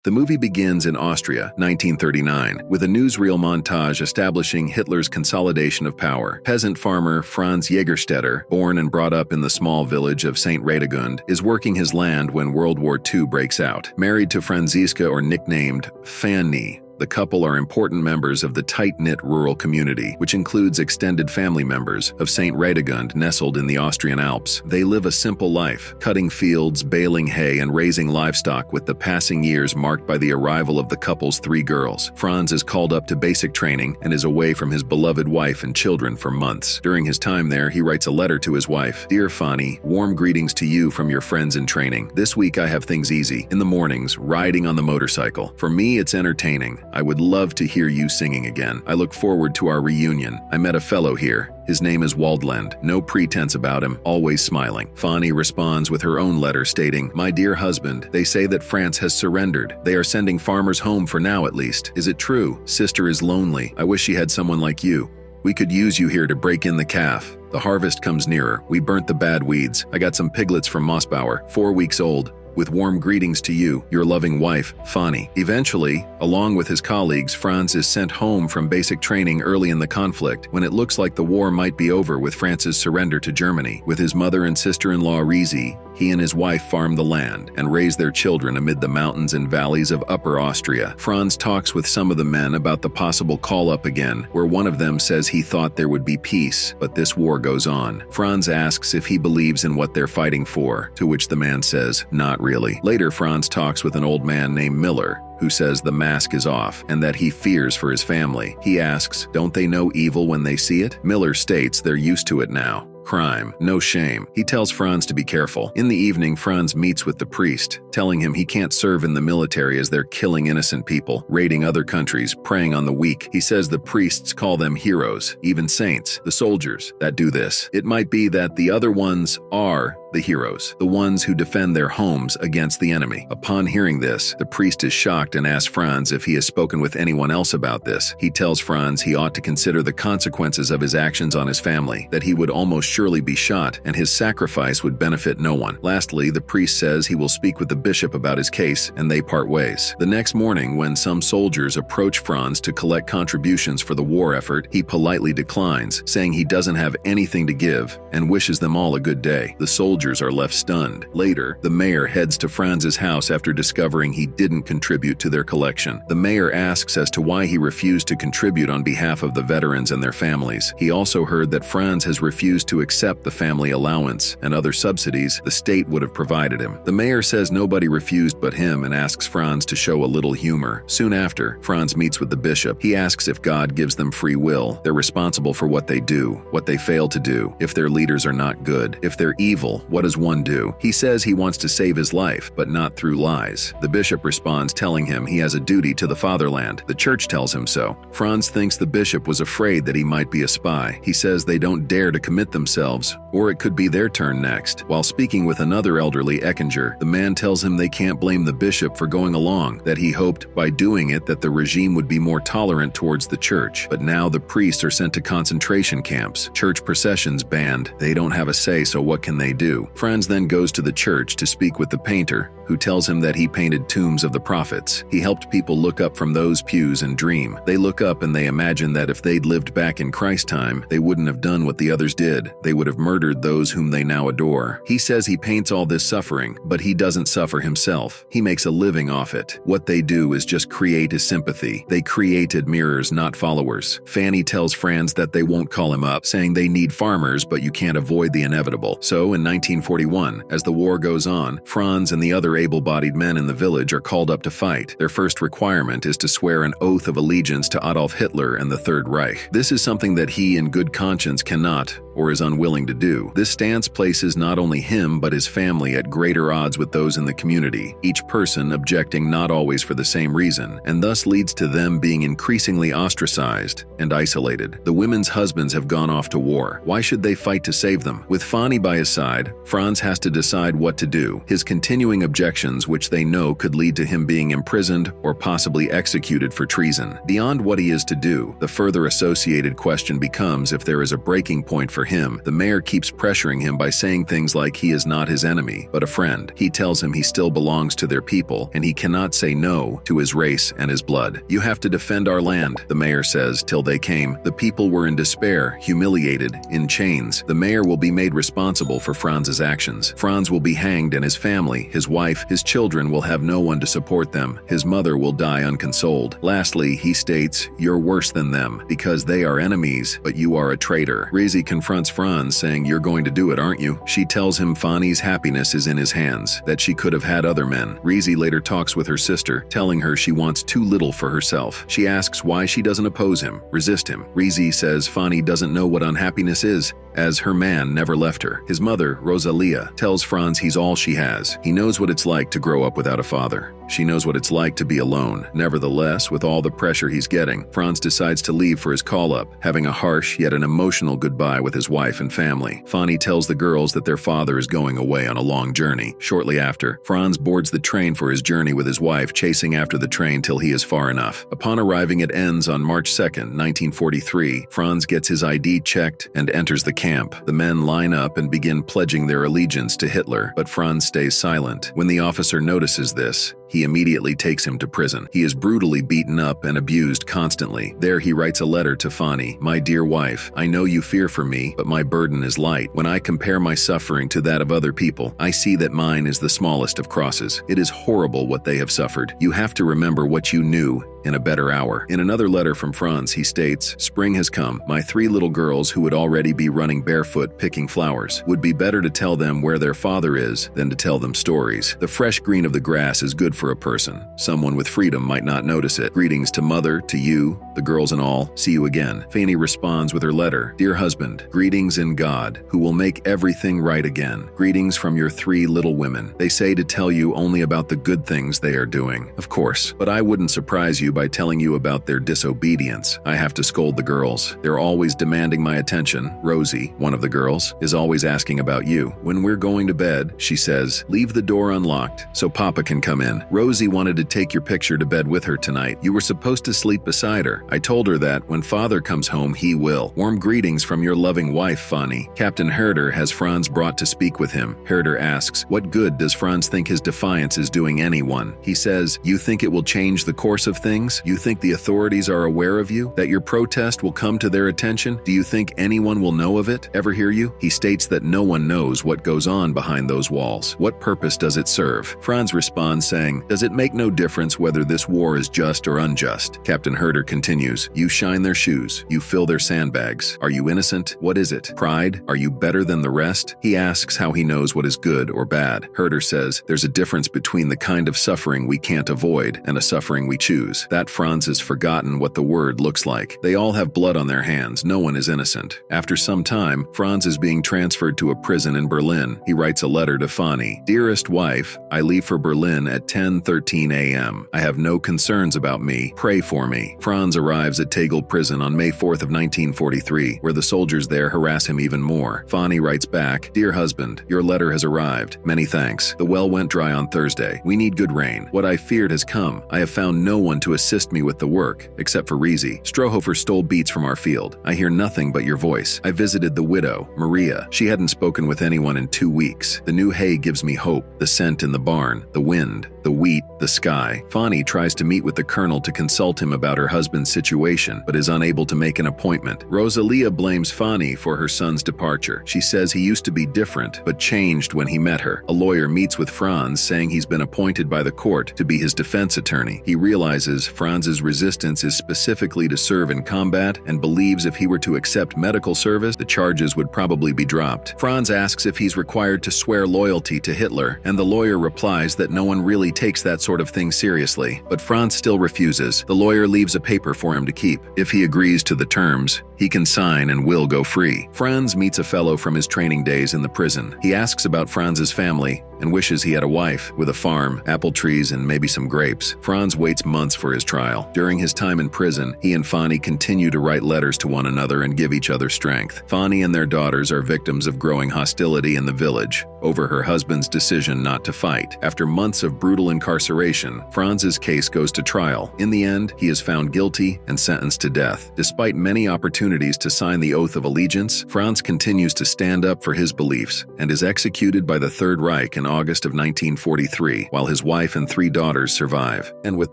The movie begins in Austria, 1939, with a newsreel montage establishing Hitler's consolidation of power. Peasant farmer Franz Jägerstätter, born and brought up in the small village of St. Radegund, is working his land when World War II breaks out. Married to Franziska, or nicknamed Fanny, the couple are important members of the tight-knit rural community, which includes extended family members of St. Radegund, nestled in the Austrian Alps. They live a simple life, cutting fields, baling hay, and raising livestock, with the passing years marked by the arrival of the couple's 3 girls. Franz is called up to basic training and is away from his beloved wife and children for months. During his time there, he writes a letter to his wife. "Dear Fanny, warm greetings to you from your friends in training. This week I have things easy. In the mornings, riding on the motorcycle. For me, it's entertaining. I would love to hear you singing again. I look forward to our reunion. I met a fellow here. His name is Waldland. No pretense about him, always smiling." Fanny responds with her own letter stating, "My dear husband, they say that France has surrendered. They are sending farmers home for now at least. Is it true? Sister is lonely. I wish she had someone like you. We could use you here to break in the calf. The harvest comes nearer. We burnt the bad weeds. I got some piglets from Mossbauer, 4 weeks old. With warm greetings to you, your loving wife, Fanny." Eventually, along with his colleagues, Franz is sent home from basic training early in the conflict, when it looks like the war might be over with France's surrender to Germany. With his mother and sister-in-law Rizi, he and his wife farm the land and raise their children amid the mountains and valleys of Upper Austria. Franz talks with some of the men about the possible call-up again, where one of them says he thought there would be peace, but this war goes on. Franz asks if he believes in what they're fighting for, to which the man says, "Not really." Later, Franz talks with an old man named Miller, who says the mask is off and that he fears for his family. He asks, "Don't they know evil when they see it?" Miller states they're used to it now. Crime, no shame. He tells Franz to be careful. In the evening, Franz meets with the priest, telling him he can't serve in the military as they're killing innocent people, raiding other countries, preying on the weak. He says the priests call them heroes, even saints, the soldiers that do this. It might be that the other ones are the heroes, the ones who defend their homes against the enemy. Upon hearing this, the priest is shocked and asks Franz if he has spoken with anyone else about this. He tells Franz he ought to consider the consequences of his actions on his family, that he would almost surely be shot, and his sacrifice would benefit no one. Lastly, the priest says he will speak with the bishop about his case, and they part ways. The next morning, when some soldiers approach Franz to collect contributions for the war effort, he politely declines, saying he doesn't have anything to give, and wishes them all a good day. The soldiers are left stunned. Later, the mayor heads to Franz's house after discovering he didn't contribute to their collection. The mayor asks as to why he refused to contribute on behalf of the veterans and their families. He also heard that Franz has refused to accept the family allowance and other subsidies the state would have provided him. The mayor says nobody refused but him and asks Franz to show a little humor. Soon after, Franz meets with the bishop. He asks if God gives them free will. They're responsible for what they do, what they fail to do, if their leaders are not good, if they're evil. What does one do? He says he wants to save his life, but not through lies. The bishop responds, telling him he has a duty to the fatherland. The church tells him so. Franz thinks the bishop was afraid that he might be a spy. He says they don't dare to commit themselves, or it could be their turn next. While speaking with another elderly Eckinger, the man tells him they can't blame the bishop for going along, that he hoped by doing it that the regime would be more tolerant towards the church. But now the priests are sent to concentration camps, church processions banned. They don't have a say, so what can they do? Franz then goes to the church to speak with the painter, who tells him that he painted tombs of the prophets. He helped people look up from those pews and dream. They look up and they imagine that if they'd lived back in Christ's time, they wouldn't have done what the others did. They would have murdered those whom they now adore. He says he paints all this suffering, but he doesn't suffer himself. He makes a living off it. What they do is just create his sympathy. They created mirrors, not followers. Fanny tells Franz that they won't call him up, saying they need farmers, but you can't avoid the inevitable. So in 1941, as the war goes on, Franz and the other able-bodied men in the village are called up to fight. Their first requirement is to swear an oath of allegiance to Adolf Hitler and the Third Reich. This is something that he in good conscience cannot or is unwilling to do. This stance places not only him but his family at greater odds with those in the community, each person objecting not always for the same reason, and thus leads to them being increasingly ostracized and isolated. The women's husbands have gone off to war. Why should they fight to save them? With Fanny by his side, word. Franz has to decide what to do. His continuing objections, which they know could lead to him being imprisoned or possibly executed for treason. Beyond what he is to do, the further associated question becomes if there is a breaking point for him. The mayor keeps pressuring him by saying things like he is not his enemy, but a friend. He tells him he still belongs to their people, and he cannot say no to his race and his blood. You have to defend our land, the mayor says. Till they came, the people were in despair, humiliated, in chains. The mayor will be made responsible for Franz's actions. Franz will be hanged, and his family, his wife, his children will have no one to support them. His mother will die unconsoled. Lastly, he states, "You're worse than them, because they are enemies, but you are a traitor." Rizi confronts Franz, saying, "You're going to do it, aren't you?" She tells him Fanny's happiness is in his hands, that she could have had other men. Rizi later talks with her sister, telling her she wants too little for herself. She asks why she doesn't oppose him, resist him. Rizi says Fanny doesn't know what unhappiness is, as her man never left her. His mother, Rosalia, tells Franz he's all she has. He knows what it's like to grow up without a father. She knows what it's like to be alone. Nevertheless, with all the pressure he's getting, Franz decides to leave for his call-up, having a harsh yet an emotional goodbye with his wife and family. Fanny tells the girls that their father is going away on a long journey. Shortly after, Franz boards the train for his journey with his wife, chasing after the train till he is far enough. Upon arriving, it ends on March 2nd, 1943. Franz gets his ID checked and enters the camp. The men line up and begin pledging their allegiance to Hitler, but Franz stays silent. When the officer notices this, he immediately takes him to prison. He is brutally beaten up and abused constantly. There he writes a letter to Fanny. "My dear wife, I know you fear for me, but my burden is light. When I compare my suffering to that of other people, I see that mine is the smallest of crosses. It is horrible what they have suffered. You have to remember what you knew in a better hour." In another letter from Franz, he states, "Spring has come. My 3 little girls, who would already be running barefoot picking flowers, would be better to tell them where their father is than to tell them stories. The fresh green of the grass is good for a person. Someone with freedom might not notice it. Greetings to mother, to you, the girls and all. See you again." Fanny responds with her letter, "Dear husband, greetings in God, who will make everything right again. Greetings from your 3 little women. They say to tell you only about the good things they are doing. Of course, but I wouldn't surprise you by telling you about their disobedience. I have to scold the girls. They're always demanding my attention. Rosie, one of the girls, is always asking about you. When we're going to bed, she says, leave the door unlocked so Papa can come in. Rosie wanted to take your picture to bed with her tonight. You were supposed to sleep beside her. I told her that when Father comes home, he will. Warm greetings from your loving wife, Fanny." Captain Herder has Franz brought to speak with him. Herder asks, what good does Franz think his defiance is doing anyone? He says, "You think it will change the course of things? You think the authorities are aware of you? That your protest will come to their attention? Do you think anyone will know of it? Ever hear you?" He states that no one knows what goes on behind those walls. What purpose does it serve? Franz responds saying, "Does it make no difference whether this war is just or unjust?" Captain Herder continues, "You shine their shoes. You fill their sandbags. Are you innocent? What is it? Pride? Are you better than the rest?" He asks how he knows what is good or bad. Herder says, "There's a difference between the kind of suffering we can't avoid and a suffering we choose." That Franz has forgotten what the word looks like. They all have blood on their hands. No one is innocent. After some time, Franz is being transferred to a prison in Berlin. He writes a letter to Fanny. "Dearest wife, I leave for Berlin at 10:13 a.m. I have no concerns about me. Pray for me." Franz arrives at Tegel prison on May 4th of 1943, where the soldiers there harass him even more. Fanny writes back, "Dear husband, your letter has arrived. Many thanks. The well went dry on Thursday. We need good rain. What I feared has come. I have found no one to assist me with the work, except for Rizi. Strohofer stole beets from our field. I hear nothing but your voice. I visited the widow, Maria. She hadn't spoken with anyone in 2 weeks. The new hay gives me hope. The scent in the barn, the wind, the wheat, the sky." Fanny tries to meet with the colonel to consult him about her husband's situation, but is unable to make an appointment. Rosalia blames Fanny for her son's departure. She says he used to be different, but changed when he met her. A lawyer meets with Franz, saying he's been appointed by the court to be his defense attorney. He realizes Franz's resistance is specifically to serve in combat and believes if he were to accept medical service, the charges would probably be dropped. Franz asks if he's required to swear loyalty to Hitler, and the lawyer replies that no one really takes that sort of thing seriously, but Franz still refuses. The lawyer leaves a paper for him to keep. If he agrees to the terms, he can sign and will go free. Franz meets a fellow from his training days in the prison. He asks about Franz's family and wishes he had a wife with a farm, apple trees, and maybe some grapes. Franz waits months for his trial. During his time in prison, he and Fanny continue to write letters to one another and give each other strength. Fanny and their daughters are victims of growing hostility in the village over her husband's decision not to fight. After months of brutal incarceration, Franz's case goes to trial. In the end, he is found guilty and sentenced to death. Despite many opportunities to sign the oath of allegiance, Franz continues to stand up for his beliefs and is executed by the Third Reich in August of 1943, while his wife and 3 daughters survive. And with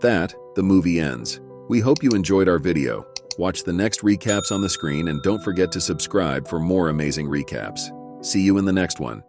that, the movie ends. We hope you enjoyed our video. Watch the next recaps on the screen and don't forget to subscribe for more amazing recaps. See you in the next one.